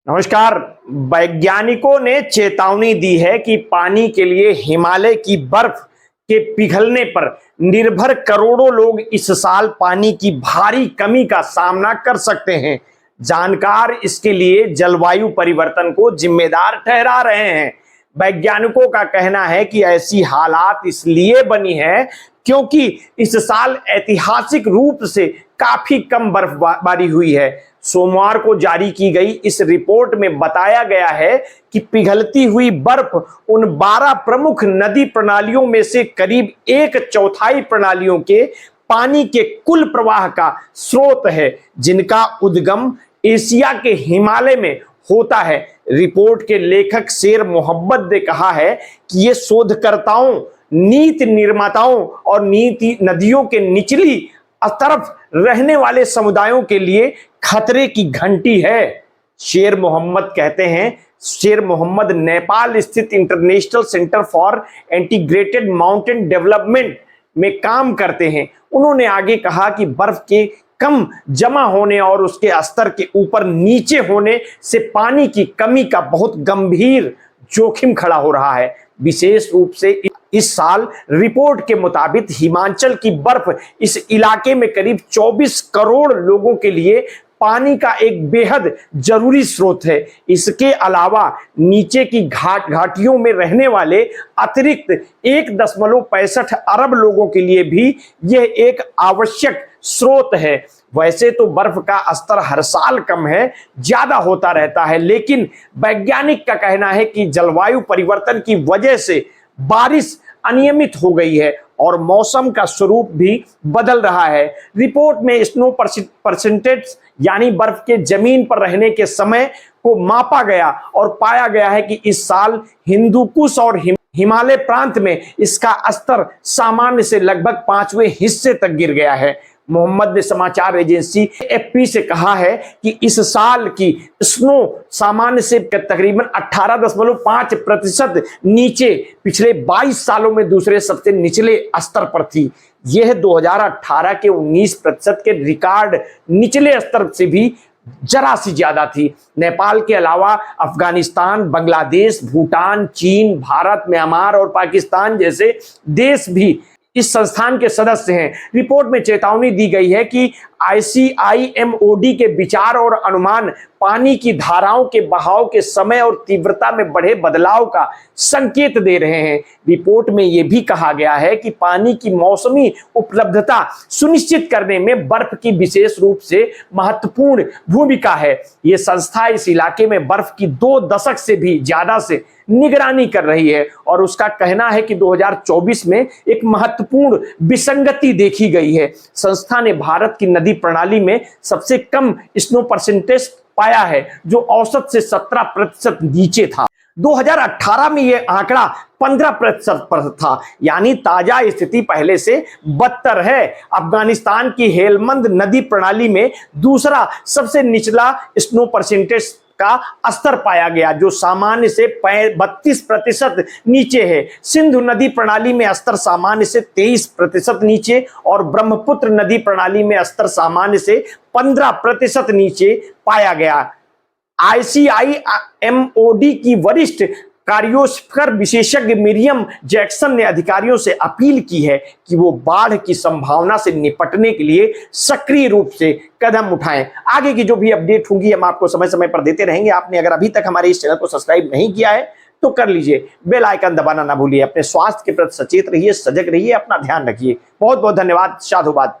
नमस्कार। वैज्ञानिकों ने चेतावनी दी है कि पानी के लिए हिमालय की बर्फ के पिघलने पर निर्भर करोड़ों लोग इस साल पानी की भारी कमी का सामना कर सकते हैं। जानकार इसके लिए जलवायु परिवर्तन को जिम्मेदार ठहरा रहे हैं। वैज्ञानिकों का कहना है कि ऐसी हालात इसलिए बनी है क्योंकि इस साल ऐतिहासिक रूप से काफी कम बर्फबारी हुई है। सोमवार को जारी की गई इस रिपोर्ट में बताया गया है कि पिघलती हुई बर्फ उन 12 प्रमुख नदी प्रणालियों में से करीब एक चौथाई प्रणालियों के पानी के कुल प्रवाह का स्रोत है, जिनका उद्गम एशिया के हिमालय में होता है। रिपोर्ट के लेखक शेर मोहम्मद ने कहा है कि ये शोधकर्ताओं, नीति निर्माताओं और नीति नदियों के निचली तरफ रहने वाले समुदायों के लिए खतरे की घंटी है। शेर मोहम्मद कहते हैं, शेर मोहम्मद नेपाल स्थित international centre for integrated mountain development में काम करते हैं। उन्होंने आगे कहा कि बर्फ के कम जमा होने और उसके स्तर के ऊपर नीचे होने से पानी की कमी का बहुत गंभीर जोखिम खड़ा हो रहा है। विशेष रूप से इस साल रिपोर्ट के मुताबिक हिमाचल की बर्फ इस इलाके में करीब 24 करोड़ लोगों के लिए पानी का एक बेहद जरूरी स्रोत है। इसके अलावा नीचे की घाटियों में रहने वाले अतिरिक्त 1.65 अरब लोगों के लिए भी यह एक आवश्यक स्रोत है। वैसे तो बर्फ का स्तर हर साल कम है, ज्यादा होता रहता है, लेकिन वैज्ञानिक का कहना है कि जलवायु परिवर्तन की वजह से बारिश अनियमित हो गई है और मौसम का स्वरूप भी बदल रहा है। रिपोर्ट में स्नो परसेंटेज यानी बर्फ के जमीन पर रहने के समय को मापा गया और पाया गया है कि इस साल हिंदू कुश और हिमालय प्रांत में इसका स्तर सामान्य से लगभग 5वें हिस्से तक गिर गया है। मोहम्मद ने समाचार एजेंसी एएफपी से कहा है कि इस साल की स्नो सामान्य से तकरीबन 18.5% नीचे पिछले 22 सालों में दूसरे सबसे निचले स्तर पर थी। यह 2018 के 19% के रिकॉर्ड निचले स्तर से भी जरा सी ज्यादा थी। नेपाल के अलावा अफगानिस्तान, बांग्लादेश, भूटान, चीन, भारत, म्यांमार और पाकिस्तान जैसे देश भी इस संस्थान के सदस्य हैं। रिपोर्ट में चेतावनी दी गई है कि ICIMOD के विचार और अनुमान पानी की धाराओं के बहाव के समय और तीव्रता में बढ़े बदलाव का संकेत दे रहे हैं। रिपोर्ट में यह भी कहा गया है कि पानी की मौसमी उपलब्धता सुनिश्चित करने में बर्फ की विशेष रूप से महत्वपूर्ण भूमिका है। यह संस्था इस इलाके में बर्फ की 2 दशक से भी ज्यादा से निगरानी कर रही है और उसका कहना है कि 2024 में एक महत्वपूर्ण विसंगति देखी गई है। संस्था ने भारत की नदी प्रणाली में सबसे कम स्नो परसेंटेज पाया है, जो औसत से 17% नीचे था। 2018 में यह आंकड़ा 15% पर था, यानी ताजा स्थिति पहले से बदतर है। अफगानिस्तान की हेलमंद नदी प्रणाली में दूसरा सबसे निचला स्नो परसेंटेज का स्तर पाया गया, जो सामान्य से 32% नीचे है। सिंधु नदी प्रणाली में स्तर सामान्य से 23% नीचे और ब्रह्मपुत्र नदी प्रणाली में स्तर सामान्य से 15% नीचे पाया गया। ICIMOD की वरिष्ठ कार्योस्फीयर विशेषज्ञ मिरियम जैक्सन ने अधिकारियों से अपील की है कि वो बाढ़ की संभावना से निपटने के लिए सक्रिय रूप से कदम उठाएं। आगे की जो भी अपडेट होंगी हम आपको समय समय पर देते रहेंगे। आपने अगर अभी तक हमारे इस चैनल को सब्सक्राइब नहीं किया है तो कर लीजिए, बेल आइकन दबाना ना भूलिए। अपने स्वास्थ्य के प्रति सचेत रहिए, सजग रहिए, अपना ध्यान रखिए। बहुत बहुत धन्यवाद। साधुवाद।